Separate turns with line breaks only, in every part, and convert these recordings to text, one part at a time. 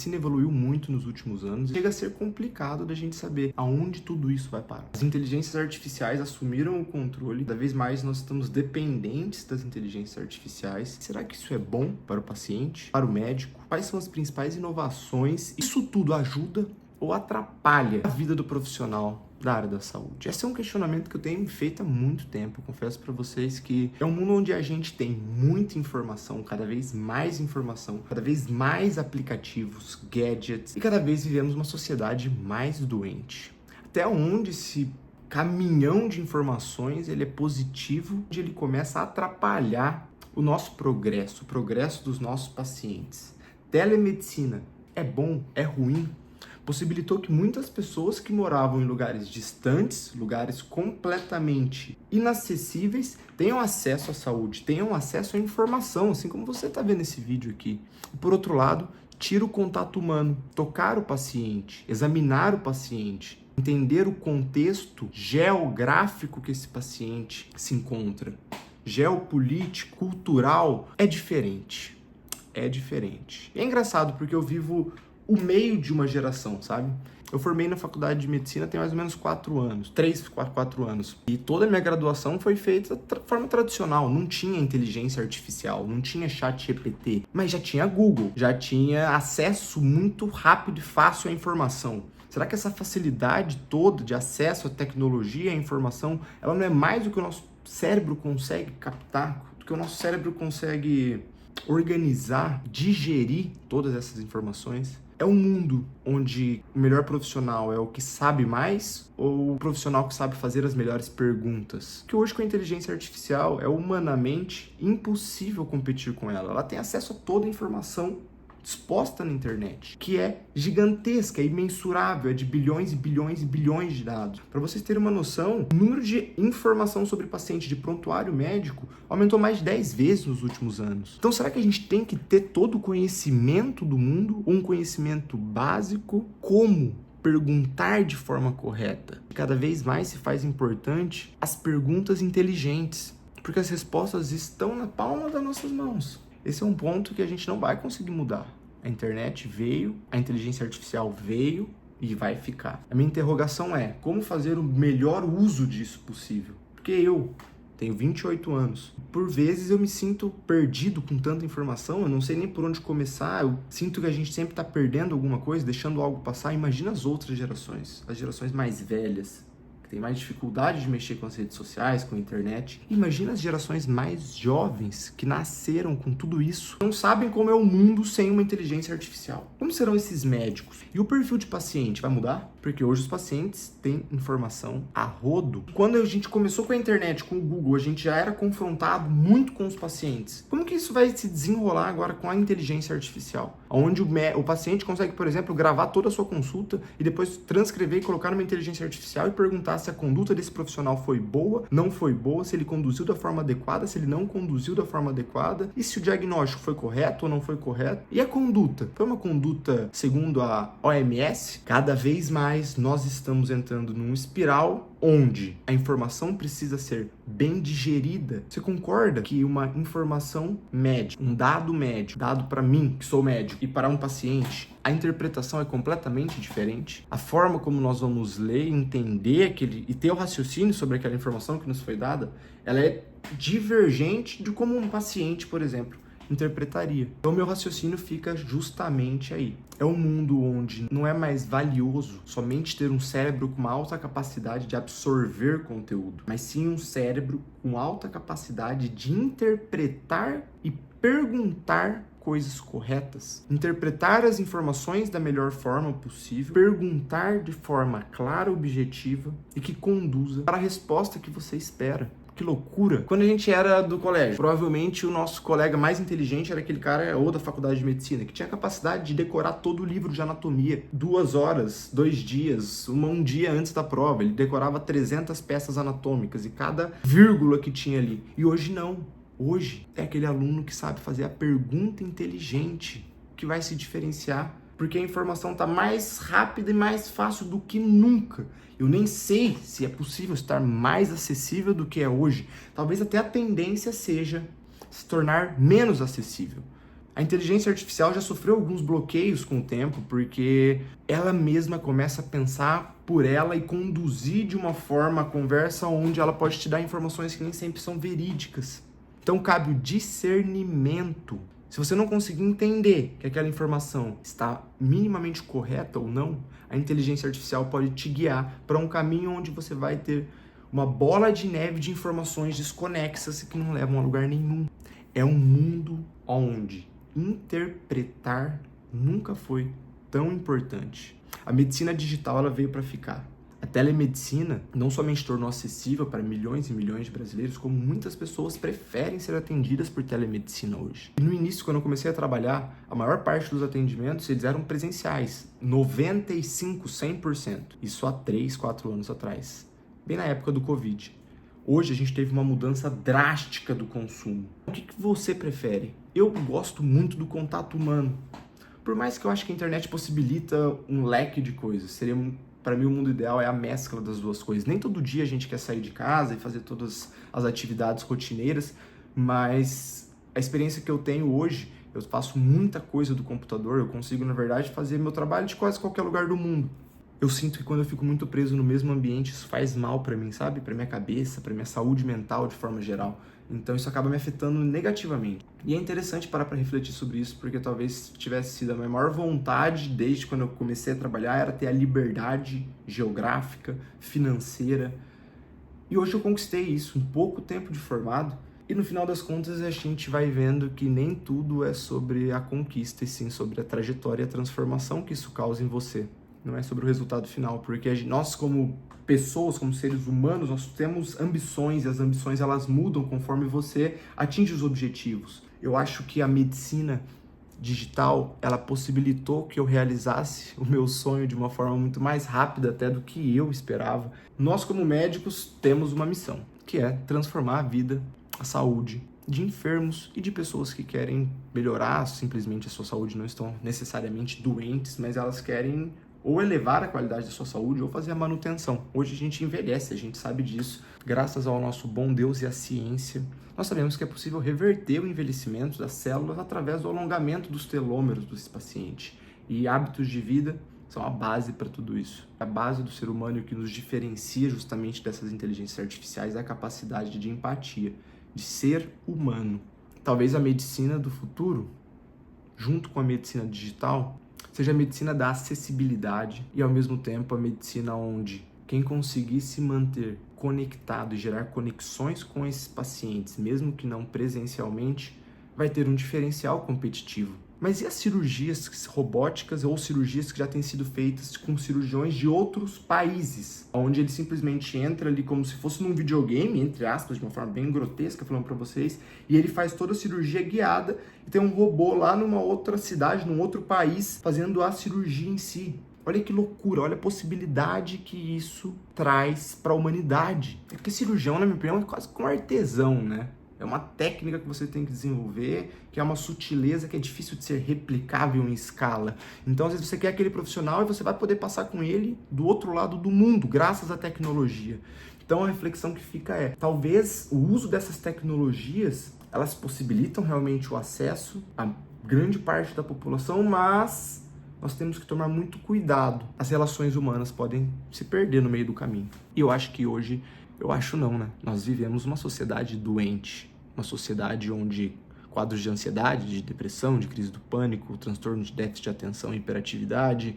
medicina evoluiu muito nos últimos anos e chega a ser complicado da gente saber aonde tudo isso vai parar. As inteligências artificiais assumiram o controle, cada vez mais nós estamos dependentes das inteligências artificiais. Será que isso é bom para o paciente, para o médico? Quais são as principais inovações? Isso tudo ajuda ou atrapalha a vida do profissional da área da saúde? Esse é um questionamento que eu tenho feito há muito tempo. Eu confesso para vocês que é um mundo onde a gente tem muita informação, cada vez mais aplicativos, gadgets, e cada vez vivemos uma sociedade mais doente. Até onde esse caminhão de informações ele é positivo, onde ele começa a atrapalhar o nosso progresso, o progresso dos nossos pacientes. Telemedicina é bom? É ruim? Possibilitou que muitas pessoas que moravam em lugares distantes, lugares completamente inacessíveis, tenham acesso à saúde, tenham acesso à informação, assim como você está vendo esse vídeo aqui. E por outro lado, tira o contato humano, tocar o paciente, examinar o paciente, entender o contexto geográfico que esse paciente se encontra, geopolítico, cultural, é diferente. É diferente. E é engraçado porque eu vivo o meio de uma geração, sabe? Eu formei na faculdade de medicina tem mais ou menos 4 anos, 4 anos. E toda a minha graduação foi feita de forma tradicional. Não tinha inteligência artificial, não tinha chat GPT, mas já tinha Google, já tinha acesso muito rápido e fácil à informação. Será que essa facilidade toda de acesso à tecnologia e à informação, ela não é mais do que o nosso cérebro consegue captar, do que o nosso cérebro consegue organizar, digerir todas essas informações? É um mundo onde o melhor profissional é o que sabe mais ou o profissional que sabe fazer as melhores perguntas? Que hoje com a inteligência artificial é humanamente impossível competir com ela. Ela tem acesso a toda a informação disposta na internet, que é gigantesca, é imensurável, é de bilhões e bilhões e bilhões de dados. Para vocês terem uma noção, o número de informação sobre paciente de prontuário médico aumentou mais de 10 vezes nos últimos anos. Então, será que a gente tem que ter todo o conhecimento do mundo, um conhecimento básico? Como perguntar de forma correta? Cada vez mais se faz importante as perguntas inteligentes, porque as respostas estão na palma das nossas mãos. Esse é um ponto que a gente não vai conseguir mudar. A internet veio, a inteligência artificial veio e vai ficar. A minha interrogação é, como fazer o melhor uso disso possível? Porque eu tenho 28 anos. Por vezes eu me sinto perdido com tanta informação, eu não sei nem por onde começar, eu sinto que a gente sempre está perdendo alguma coisa, deixando algo passar. Imagina as outras gerações, as gerações mais velhas, que tem mais dificuldade de mexer com as redes sociais, com a internet. Imagina as gerações mais jovens que nasceram com tudo isso, não sabem como é o mundo sem uma inteligência artificial. Como serão esses médicos? E o perfil de paciente vai mudar? Porque hoje os pacientes têm informação a rodo. Quando a gente começou com a internet, com o Google, a gente já era confrontado muito com os pacientes. Como que isso vai se desenrolar agora com a inteligência artificial? Onde o paciente consegue, por exemplo, gravar toda a sua consulta e depois transcrever e colocar numa inteligência artificial e perguntar se a conduta desse profissional foi boa, não foi boa, se ele conduziu da forma adequada, se ele não conduziu da forma adequada, e se o diagnóstico foi correto ou não foi correto. E a conduta? Foi uma conduta segundo a OMS? Cada vez mais nós estamos entrando num espiral onde a informação precisa ser bem digerida. Você concorda que uma informação médica, um dado médico, dado para mim, que sou médico, e para um paciente, a interpretação é completamente diferente? A forma como nós vamos ler, entender e ter o raciocínio sobre aquela informação que nos foi dada, ela é divergente de como um paciente, por exemplo, interpretaria. Então, meu raciocínio fica justamente aí. É um mundo onde não é mais valioso somente ter um cérebro com uma alta capacidade de absorver conteúdo, mas sim um cérebro com alta capacidade de interpretar e perguntar coisas corretas, interpretar as informações da melhor forma possível, perguntar de forma clara, objetiva e que conduza para a resposta que você espera. Que loucura! Quando a gente era do colégio, provavelmente o nosso colega mais inteligente era aquele cara ou da faculdade de medicina, que tinha a capacidade de decorar todo o livro de anatomia. 2 horas, 2 dias, um dia antes da prova. Ele decorava 300 peças anatômicas e cada vírgula que tinha ali. E hoje não. Hoje é aquele aluno que sabe fazer a pergunta inteligente que vai se diferenciar, porque a informação está mais rápida e mais fácil do que nunca. Eu nem sei se é possível estar mais acessível do que é hoje. Talvez até a tendência seja se tornar menos acessível. A inteligência artificial já sofreu alguns bloqueios com o tempo, porque ela mesma começa a pensar por ela e conduzir de uma forma a conversa onde ela pode te dar informações que nem sempre são verídicas. Então cabe o discernimento. Se você não conseguir entender que aquela informação está minimamente correta ou não, a inteligência artificial pode te guiar para um caminho onde você vai ter uma bola de neve de informações desconexas que não levam a lugar nenhum. É um mundo onde interpretar nunca foi tão importante. A medicina digital ela veio para ficar. A telemedicina não somente tornou acessível para milhões e milhões de brasileiros, como muitas pessoas preferem ser atendidas por telemedicina hoje. E no início, quando eu comecei a trabalhar, a maior parte dos atendimentos eles eram presenciais, 95, 100%. Isso há 3, 4 anos atrás, bem na época do Covid. Hoje a gente teve uma mudança drástica do consumo. O que você prefere? Eu gosto muito do contato humano. Por mais que eu acho que a internet possibilita um leque de coisas, para mim o mundo ideal é a mescla das duas coisas. Nem todo dia a gente quer sair de casa e fazer todas as atividades rotineiras, mas a experiência que eu tenho hoje, eu faço muita coisa do computador, eu consigo, na verdade, fazer meu trabalho de quase qualquer lugar do mundo. Eu sinto que quando eu fico muito preso no mesmo ambiente, isso faz mal para mim, sabe? Para minha cabeça, para minha saúde mental de forma geral. Então isso acaba me afetando negativamente. E é interessante parar para refletir sobre isso, porque talvez tivesse sido a minha maior vontade desde quando eu comecei a trabalhar, era ter a liberdade geográfica, financeira. E hoje eu conquistei isso, em pouco tempo de formado. E no final das contas a gente vai vendo que nem tudo é sobre a conquista, e sim sobre a trajetória e a transformação que isso causa em você. Não é sobre o resultado final, porque nós como pessoas, como seres humanos, nós temos ambições, e as ambições elas mudam conforme você atinge os objetivos. Eu acho que a medicina digital, ela possibilitou que eu realizasse o meu sonho de uma forma muito mais rápida até do que eu esperava. Nós como médicos temos uma missão, que é transformar a vida, a saúde de enfermos e de pessoas que querem melhorar simplesmente a sua saúde, não estão necessariamente doentes, mas elas querem ou elevar a qualidade da sua saúde, ou fazer a manutenção. Hoje a gente envelhece, a gente sabe disso. Graças ao nosso bom Deus e à ciência, nós sabemos que é possível reverter o envelhecimento das células através do alongamento dos telômeros desse paciente. E hábitos de vida são a base para tudo isso. A base do ser humano e o que nos diferencia justamente dessas inteligências artificiais é a capacidade de empatia, de ser humano. Talvez a medicina do futuro, junto com a medicina digital, seja a medicina da acessibilidade e, ao mesmo tempo, a medicina onde quem conseguir se manter conectado e gerar conexões com esses pacientes, mesmo que não presencialmente, vai ter um diferencial competitivo. Mas e as cirurgias robóticas ou cirurgias que já têm sido feitas com cirurgiões de outros países, onde ele simplesmente entra ali como se fosse num videogame, entre aspas, de uma forma bem grotesca, falando para vocês, e ele faz toda a cirurgia guiada e tem um robô lá numa outra cidade, num outro país, fazendo a cirurgia em si. Olha que loucura, olha a possibilidade que isso traz para a humanidade. É porque cirurgião, na minha opinião, é quase como um artesão, né? É uma técnica que você tem que desenvolver, que é uma sutileza que é difícil de ser replicável em escala. Então, às vezes, você quer aquele profissional e você vai poder passar com ele do outro lado do mundo, graças à tecnologia. Então, a reflexão que fica é, talvez o uso dessas tecnologias, elas possibilitam realmente o acesso a grande parte da população, mas nós temos que tomar muito cuidado. As relações humanas podem se perder no meio do caminho. E eu acho que hoje, né? Nós vivemos uma sociedade doente, uma sociedade onde quadros de ansiedade, de depressão, de crise do pânico, transtorno de déficit de atenção e hiperatividade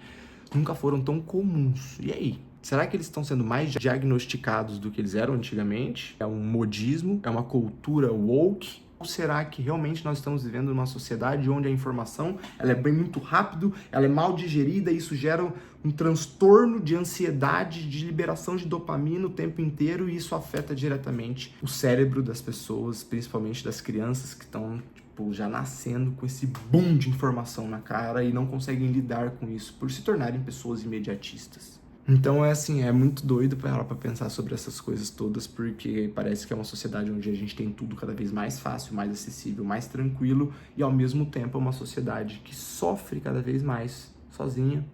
nunca foram tão comuns. E aí? Será que eles estão sendo mais diagnosticados do que eles eram antigamente? É um modismo? É uma cultura woke? Ou será que realmente nós estamos vivendo numa sociedade onde a informação ela é bem muito rápido, ela é mal digerida e isso gera um transtorno de ansiedade, de liberação de dopamina o tempo inteiro e isso afeta diretamente o cérebro das pessoas, principalmente das crianças que estão já nascendo com esse boom de informação na cara e não conseguem lidar com isso por se tornarem pessoas imediatistas. Então é muito doido para pensar sobre essas coisas todas, porque parece que é uma sociedade onde a gente tem tudo cada vez mais fácil, mais acessível, mais tranquilo, e ao mesmo tempo é uma sociedade que sofre cada vez mais sozinha,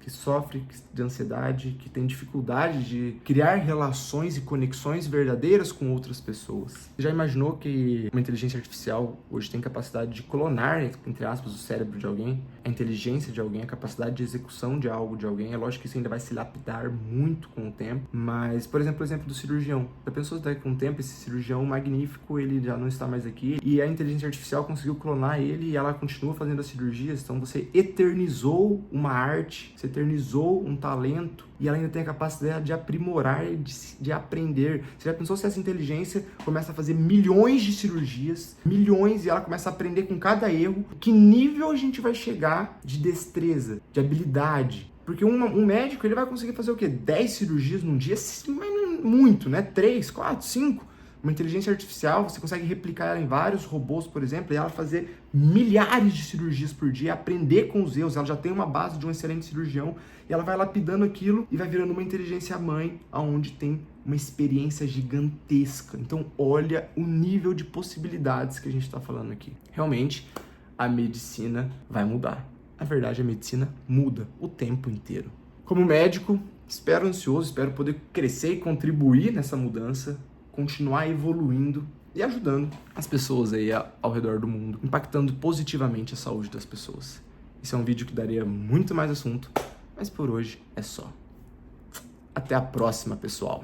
que sofre de ansiedade, que tem dificuldade de criar relações e conexões verdadeiras com outras pessoas. Você já imaginou que uma inteligência artificial hoje tem capacidade de clonar, entre aspas, o cérebro de alguém, a inteligência de alguém, a capacidade de execução de algo de alguém? É lógico que isso ainda vai se lapidar muito com o tempo, mas, por exemplo, o exemplo do cirurgião. Já pensou se daqui com o tempo esse cirurgião magnífico, ele já não está mais aqui, e a inteligência artificial conseguiu clonar ele e ela continua fazendo as cirurgias? Então você eternizou uma arte, você eternizou um talento, e ela ainda tem a capacidade de aprimorar e de aprender. Você já pensou se essa inteligência começa a fazer milhões de cirurgias, milhões, e ela começa a aprender com cada erro? Que nível a gente vai chegar de destreza, de habilidade? Porque um médico, ele vai conseguir fazer o quê? 10 cirurgias num dia? Sim, mas não muito, né? 3, 4, 5. Uma inteligência artificial, você consegue replicar ela em vários robôs, por exemplo, e ela fazer milhares de cirurgias por dia, aprender com os erros. Ela já tem uma base de um excelente cirurgião e ela vai lapidando aquilo e vai virando uma inteligência mãe, onde tem uma experiência gigantesca. Então, olha o nível de possibilidades que a gente está falando aqui. Realmente, a medicina vai mudar. Na verdade, a medicina muda o tempo inteiro. Como médico, espero ansioso, espero poder crescer e contribuir nessa mudança, continuar evoluindo e ajudando as pessoas aí ao redor do mundo, impactando positivamente a saúde das pessoas. Esse é um vídeo que daria muito mais assunto, mas por hoje é só. Até a próxima, pessoal!